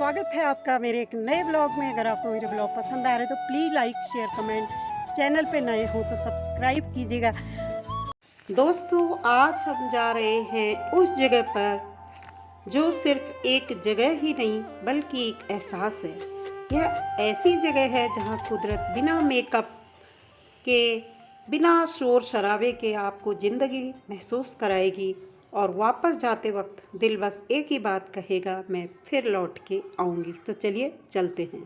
स्वागत है आपका मेरे एक नए ब्लॉग में। अगर आपको मेरे ब्लॉग पसंद आ रहे हैं तो please like share comment, channel पे नए हो तो सब्सक्राइब कीजिएगा। दोस्तों, आज हम जा रहे हैं उस जगह पर जो सिर्फ एक जगह ही नहीं बल्कि एक एहसास है। यह ऐसी जगह है जहां कुदरत बिना मेकअप के, बिना शोर शराबे के आपको ज़िंदगी महसूस कराएगी और वापस जाते वक्त दिल बस एक ही बात कहेगा, मैं फिर लौट के आऊँगी। तो चलिए चलते हैं।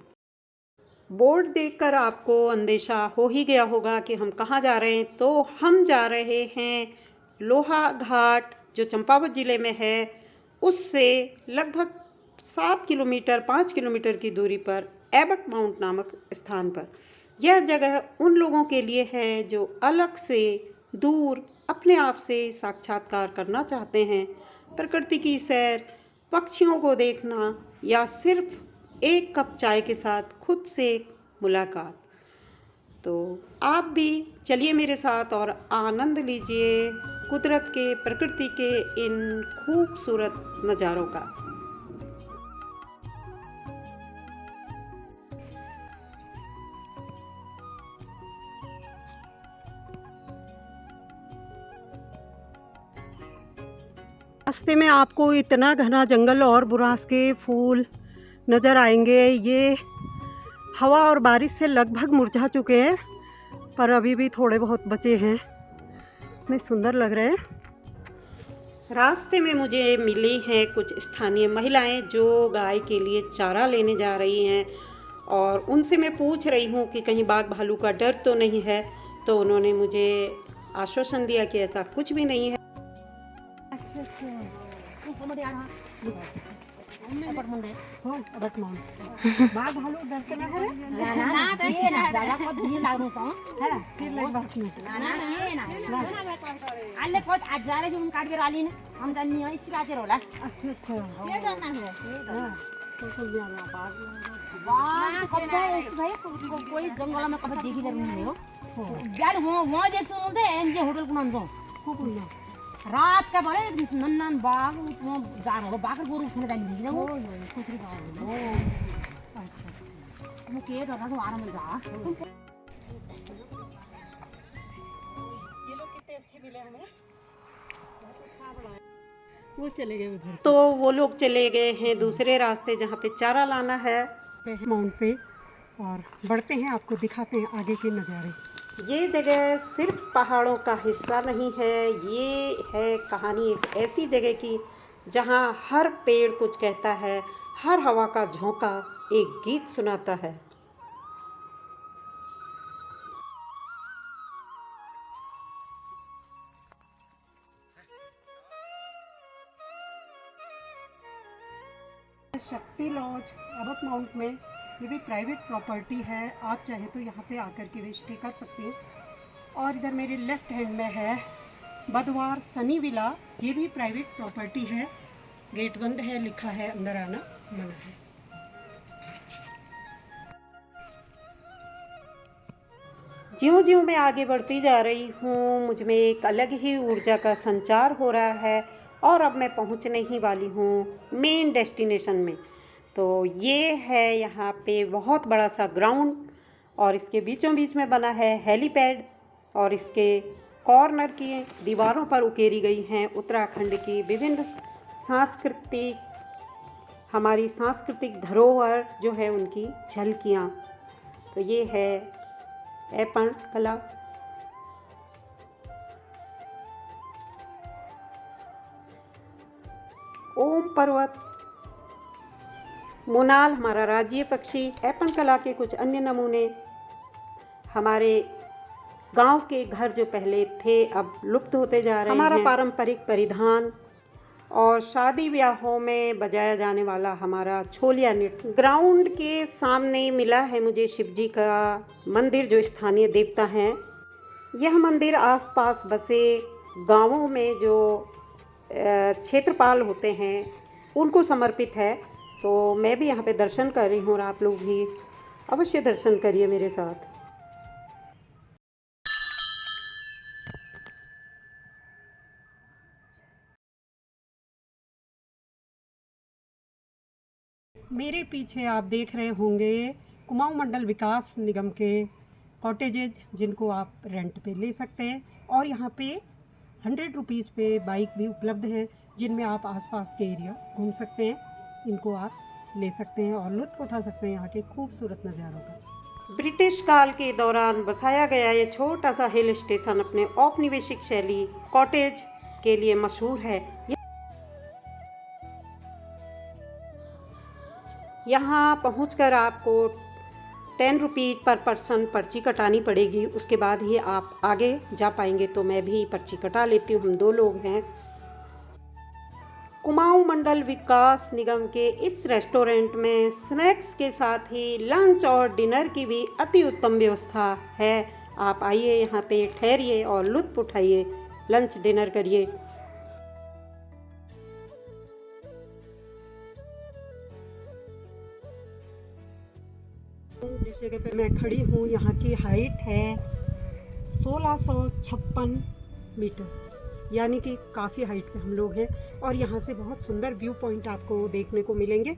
बोर्ड देखकर आपको अंदेशा हो ही गया होगा कि हम कहाँ जा रहे हैं। तो हम जा रहे हैं लोहा घाट, जो चंपावत ज़िले में है, उससे लगभग 7 किलोमीटर 5 किलोमीटर की दूरी पर एबट माउंट नामक स्थान पर। यह जगह उन लोगों के लिए है जो अलग से दूर अपने आप से साक्षात्कार करना चाहते हैं, प्रकृति की सैर, पक्षियों को देखना या सिर्फ एक कप चाय के साथ खुद से मुलाकात। तो आप भी चलिए मेरे साथ और आनंद लीजिए कुदरत के, प्रकृति के इन खूबसूरत नज़ारों का। रास्ते में आपको इतना घना जंगल और बुरांस के फूल नज़र आएंगे। ये हवा और बारिश से लगभग मुरझा चुके हैं, पर अभी भी थोड़े बहुत बचे हैं। इतने सुंदर लग रहे हैं। रास्ते में मुझे मिली हैं कुछ स्थानीय महिलाएं जो गाय के लिए चारा लेने जा रही हैं, और उनसे मैं पूछ रही हूँ कि कहीं बाघ भालू का डर तो नहीं है। तो उन्होंने मुझे आश्वासन दिया कि ऐसा कुछ भी नहीं है। बाघ भालू डरते ना है ना को भीड़ लागू का है फिर ले बात नहीं ना आले को आज जा रहे हम काट के राली ने हम जानी है इसी काटे रोला। अच्छा ये जाना है हां तो जाना बाघ कब जाए भाई कोई जंगल में कभी देखी नहीं हो यार वो देख सुन दे एनजे होटल को नाम दो रात का बोले नन्नन बाघ वो जा रहा बाघ को रूप में जानी है वो कुछ बाघ ओ अच्छा वो के दादा तो आराम जा। ये लोग कितने अच्छे मिले हमें, बहुत अच्छा बनाया। वो चले गए उधर, तो वो लोग चले गए हैं दूसरे रास्ते जहाँ पे चारा लाना है माउंट पे, और बढ़ते हैं, आपको दिखाते हैं आगे के नज़ारे। ये जगह सिर्फ पहाड़ों का हिस्सा नहीं है, ये है कहानी एक ऐसी जगह की जहाँ हर पेड़ कुछ कहता है, हर हवा का झोंका एक गीत सुनाता है। शक्ति लॉज एबट माउंट में, ये भी प्राइवेट प्रॉपर्टी है। आप चाहे तो यहाँ पे आकर के भी स्टे कर सकते हैं। और इधर मेरे लेफ्ट हैंड में है बदवार सनी विला, ये भी प्राइवेट प्रॉपर्टी है। गेट बंद है, लिखा है अंदर आना मना है। ज्यों-ज्यों मैं आगे बढ़ती जा रही हूँ, मुझ में एक अलग ही ऊर्जा का संचार हो रहा है, और अब मैं पहुँचने ही वाली हूँ मेन डेस्टिनेशन में। तो ये है यहाँ पे बहुत बड़ा सा ग्राउंड, और इसके बीचों बीच में बना है हेलीपैड, और इसके कॉर्नर की दीवारों पर उकेरी गई हैं उत्तराखंड की विभिन्न सांस्कृतिक, हमारी सांस्कृतिक धरोहर जो है उनकी झलकियाँ। तो ये है एपण कला। ओम पर्वत, मोनाल हमारा राज्य पक्षी। एपण कला के कुछ अन्य नमूने, हमारे गांव के घर जो पहले थे अब लुप्त होते जा रहे हैं। हमारा पारंपरिक परिधान और शादी ब्याहों में बजाया जाने वाला हमारा छोलिया नृत्य। ग्राउंड के सामने मिला है मुझे शिवजी का मंदिर, जो स्थानीय देवता हैं। यह मंदिर आसपास बसे गांवों में जो क्षेत्रपाल होते हैं उनको समर्पित है। तो मैं भी यहाँ पे दर्शन कर रही हूँ, और आप लोग भी अवश्य दर्शन करिए मेरे साथ। मेरे पीछे आप देख रहे होंगे कुमाऊं मंडल विकास निगम के कॉटेजेज, जिनको आप रेंट पे ले सकते हैं। और यहाँ पे 100 रुपीज़ पे बाइक भी उपलब्ध हैं, जिनमें आप आसपास के एरिया घूम सकते हैं। इनको आप ले सकते हैं और लुत्फ़ उठा सकते हैं यहाँ के खूबसूरत नज़ारों का। ब्रिटिश काल के दौरान बसाया गया ये छोटा सा हिल स्टेशन अपने औपनिवेशिक शैली कॉटेज के लिए मशहूर है। यहाँ पहुँचकर आपको 10 रुपीज़ पर पर्सन पर्ची कटानी पड़ेगी, उसके बाद ही आप आगे जा पाएंगे। तो मैं भी पर्ची कटा लेती हूँ, हम 2 लोग हैं। कुमाऊं मंडल विकास निगम के इस रेस्टोरेंट में स्नैक्स के साथ ही लंच और डिनर की भी अति उत्तम व्यवस्था है। आप आइए, यहाँ पे ठहरिए और लुत्फ़ उठाइए, लंच डिनर करिए। जिस जगह पे मैं खड़ी हूँ, यहाँ की हाइट है 1656 मीटर, यानी कि काफ़ी हाइट पे हम लोग हैं। और यहाँ से बहुत सुंदर व्यू पॉइंट आपको देखने को मिलेंगे।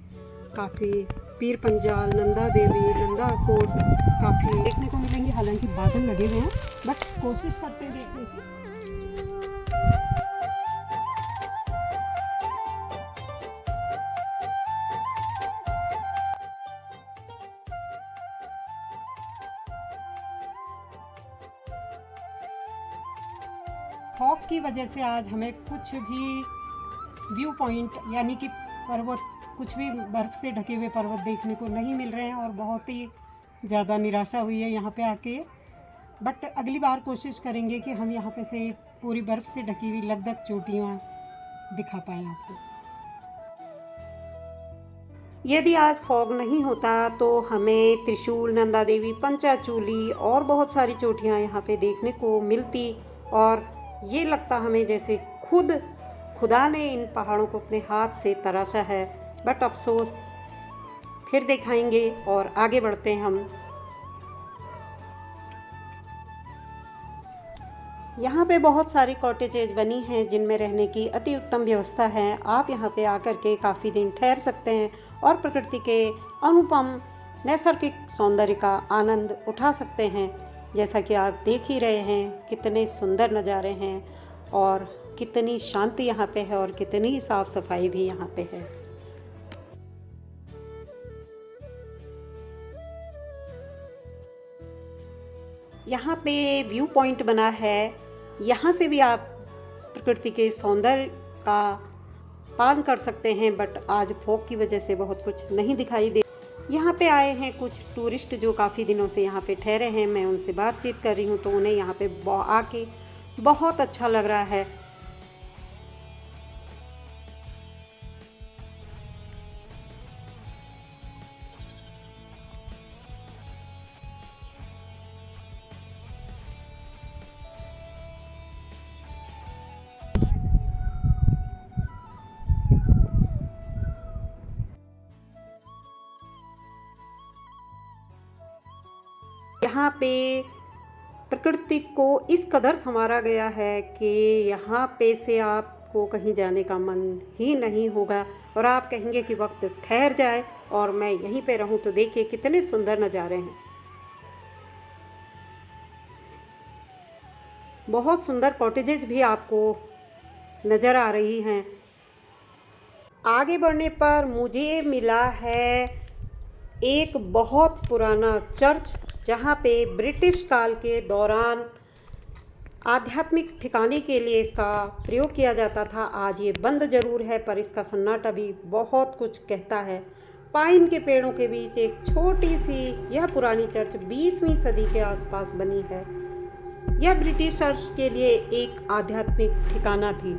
काफ़ी पीर पंजाल, नंदा देवी, नंदा कोट काफ़ी देखने को मिलेंगे। हालांकि बादल लगे हुए हैं, बट कोशिश करते हैं देखने की। फॉग की वजह से आज हमें कुछ भी व्यू पॉइंट यानी कि पर्वत, कुछ भी बर्फ़ से ढके हुए पर्वत देखने को नहीं मिल रहे हैं और बहुत ही ज़्यादा निराशा हुई है यहाँ पे आके। बट अगली बार कोशिश करेंगे कि हम यहाँ पे से पूरी बर्फ़ से ढकी हुई लद्दाख चोटियाँ दिखा पाएँ आपको। यदि आज फॉग नहीं होता तो हमें त्रिशूल, नंदा देवी, पंचाचूली और बहुत सारी चोटियाँ यहाँ पे देखने को मिलती और ये लगता हमें जैसे खुदा ने इन पहाड़ों को अपने हाथ से तराशा है। बट अफसोस, फिर दिखाएंगे और आगे बढ़ते हैं हम। यहाँ पे बहुत सारी कॉटेजेज बनी हैं जिनमें रहने की अति उत्तम व्यवस्था है। आप यहाँ पे आकर के काफ़ी दिन ठहर सकते हैं और प्रकृति के अनुपम नैसर्गिक सौंदर्य का आनंद उठा सकते हैं। जैसा कि आप देख ही रहे हैं, कितने सुंदर नज़ारे हैं और कितनी शांति यहाँ पे है और कितनी साफ सफाई भी यहाँ पे है। यहाँ पे व्यू पॉइंट बना है, यहाँ से भी आप प्रकृति के सौंदर्य का पान कर सकते हैं। बट आज फॉग की वजह से बहुत कुछ नहीं दिखाई दे। यहाँ पे आए हैं कुछ टूरिस्ट जो काफ़ी दिनों से यहाँ पे ठहरे हैं। मैं उनसे बातचीत कर रही हूँ तो उन्हें यहाँ पे आके बहुत अच्छा लग रहा है। यहाँ पे प्रकृति को इस कदर संवारा गया है कि यहाँ पे से आपको कहीं जाने का मन ही नहीं होगा और आप कहेंगे कि वक्त ठहर जाए और मैं यहीं पे रहूं। तो देखिए कितने सुंदर नज़ारे हैं, बहुत सुंदर कॉटेजेस भी आपको नज़र आ रही हैं। आगे बढ़ने पर मुझे मिला है एक बहुत पुराना चर्च, जहाँ पे ब्रिटिश काल के दौरान आध्यात्मिक ठिकाने के लिए इसका प्रयोग किया जाता था। आज ये बंद ज़रूर है पर इसका सन्नाटा भी बहुत कुछ कहता है। पाइन के पेड़ों के बीच एक छोटी सी यह पुरानी चर्च 20वीं सदी के आसपास बनी है। यह ब्रिटिशर्स के लिए एक आध्यात्मिक ठिकाना थी,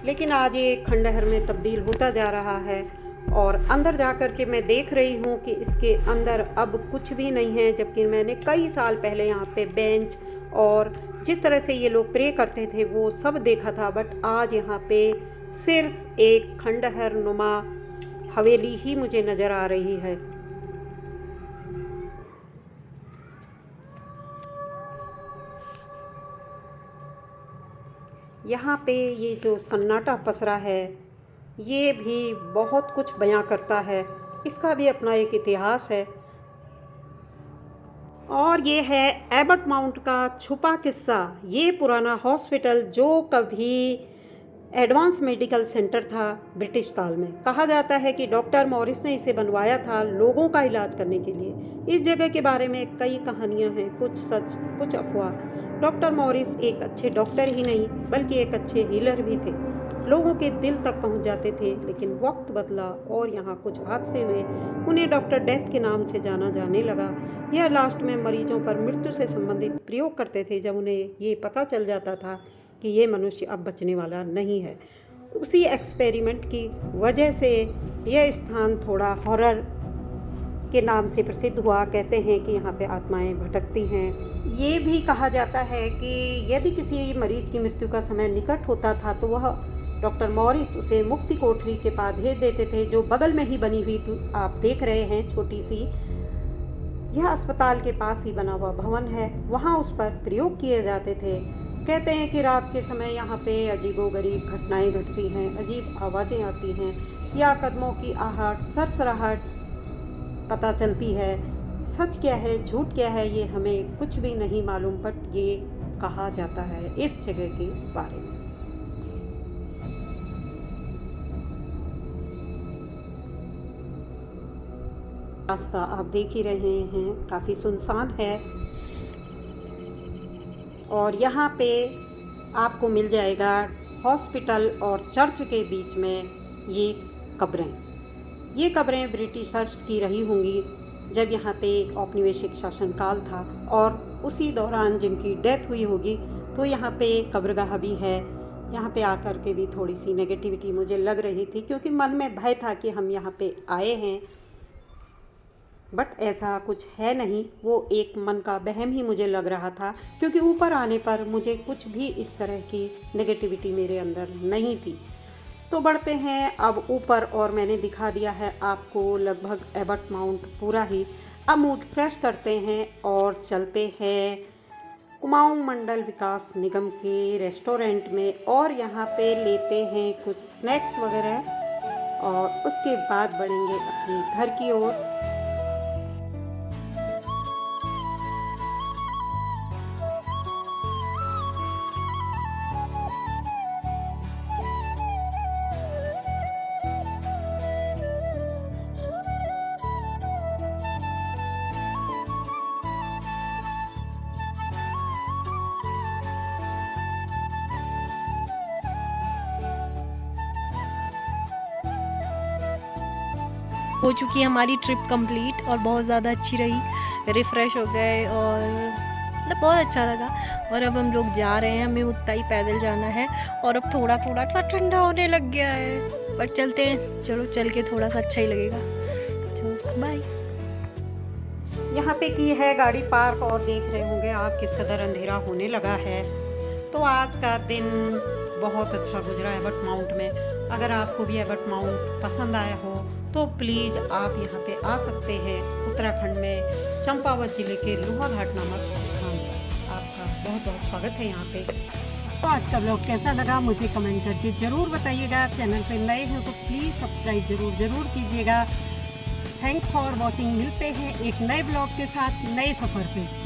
लेकिन आज ये खंडहर में तब्दील होता जा रहा है। और अंदर जाकर के मैं देख रही हूँ कि इसके अंदर अब कुछ भी नहीं है, जबकि मैंने कई साल पहले यहाँ पे बेंच और जिस तरह से ये लोग प्रे करते थे वो सब देखा था। बट आज यहाँ पे सिर्फ एक खंडहर नुमा हवेली ही मुझे नज़र आ रही है। यहाँ पे ये जो सन्नाटा पसरा है ये भी बहुत कुछ बयां करता है। इसका भी अपना एक इतिहास है। और ये है एबट माउंट का छुपा किस्सा। ये पुराना हॉस्पिटल जो कभी एडवांस मेडिकल सेंटर था ब्रिटिश काल में। कहा जाता है कि डॉक्टर मॉरिस ने इसे बनवाया था लोगों का इलाज करने के लिए। इस जगह के बारे में कई कहानियां हैं, कुछ सच कुछ अफवाह। डॉक्टर मॉरिस एक अच्छे डॉक्टर ही नहीं बल्कि एक अच्छे हीलर भी थे। लोगों के दिल तक पहुंच जाते थे। लेकिन वक्त बदला और यहाँ कुछ हादसे हुए। उन्हें डॉक्टर डेथ के नाम से जाना जाने लगा। यह लास्ट में मरीजों पर मृत्यु से संबंधित प्रयोग करते थे जब उन्हें ये पता चल जाता था कि ये मनुष्य अब बचने वाला नहीं है। उसी एक्सपेरिमेंट की वजह से यह स्थान थोड़ा हॉरर के नाम से प्रसिद्ध हुआ। कहते हैं कि यहाँ पे आत्माएं भटकती हैं। ये भी कहा जाता है कि यदि किसी मरीज की मृत्यु का समय निकट होता था तो वह डॉक्टर मॉरिस उसे मुक्ति कोठरी के पास भेज देते थे, जो बगल में ही बनी हुई आप देख रहे हैं छोटी सी। यह अस्पताल के पास ही बना हुआ भवन है। वहाँ उस पर प्रयोग किए जाते थे। कहते हैं कि रात के समय यहाँ पे अजीबोगरीब घटनाएं घटती हैं, अजीब आवाज़ें आती हैं या कदमों की आहट, सरसराहट पता चलती है। सच क्या है झूठ क्या है ये हमें कुछ भी नहीं मालूम, बट ये कहा जाता है इस जगह के बारे में। रास्ता आप देख ही रहे हैं, काफ़ी सुनसान है। और यहाँ पे आपको मिल जाएगा हॉस्पिटल और चर्च के बीच में ये कब्रें। ये कब्रें ब्रिटिशर्स की रही होंगी जब यहाँ पे औपनिवेशिक शासनकाल था, और उसी दौरान जिनकी डेथ हुई होगी। तो यहाँ पे कब्रगाह भी है। यहाँ पे आकर के भी थोड़ी सी नेगेटिविटी मुझे लग रही थी, क्योंकि मन में भय था कि हम यहाँ पे आए हैं, बट ऐसा कुछ है नहीं। वो एक मन का वहम ही मुझे लग रहा था, क्योंकि ऊपर आने पर मुझे कुछ भी इस तरह की नेगेटिविटी मेरे अंदर नहीं थी। तो बढ़ते हैं अब ऊपर, और मैंने दिखा दिया है आपको लगभग एबट माउंट पूरा ही। अब मूड फ्रेश करते हैं और चलते हैं कुमाऊं मंडल विकास निगम के रेस्टोरेंट में, और यहाँ पे लेते हैं कुछ स्नैक्स वगैरह, और उसके बाद बढ़ेंगे अपने घर की ओर। हो चुकी है हमारी ट्रिप कंप्लीट और बहुत ज़्यादा अच्छी रही। रिफ़्रेश हो गए और मतलब बहुत अच्छा लगा। और अब हम लोग जा रहे हैं, हमें उतना ही पैदल जाना है, और अब थोड़ा थोड़ा सा ठंडा होने लग गया है, पर चलते हैं। चलो चल के थोड़ा सा अच्छा ही लगेगा। चलो बाय। यहाँ पे की है गाड़ी पार्क, और देख रहे होंगे आप किस कदर अंधेरा होने लगा है। तो आज का दिन बहुत अच्छा गुजरा एबट माउंट में। अगर आपको भी एबट माउंट पसंद आया हो तो प्लीज़ आप यहाँ पे आ सकते हैं। उत्तराखंड में चंपावत जिले के लोहाघाट नामक स्थान पर आपका बहुत बहुत स्वागत है यहाँ पे। तो आज का ब्लॉग कैसा लगा मुझे कमेंट करके ज़रूर बताइएगा। चैनल पे नए हो तो प्लीज़ सब्सक्राइब ज़रूर कीजिएगा। Thanks for watching. मिलते हैं एक नए ब्लॉग के साथ नए सफ़र पे।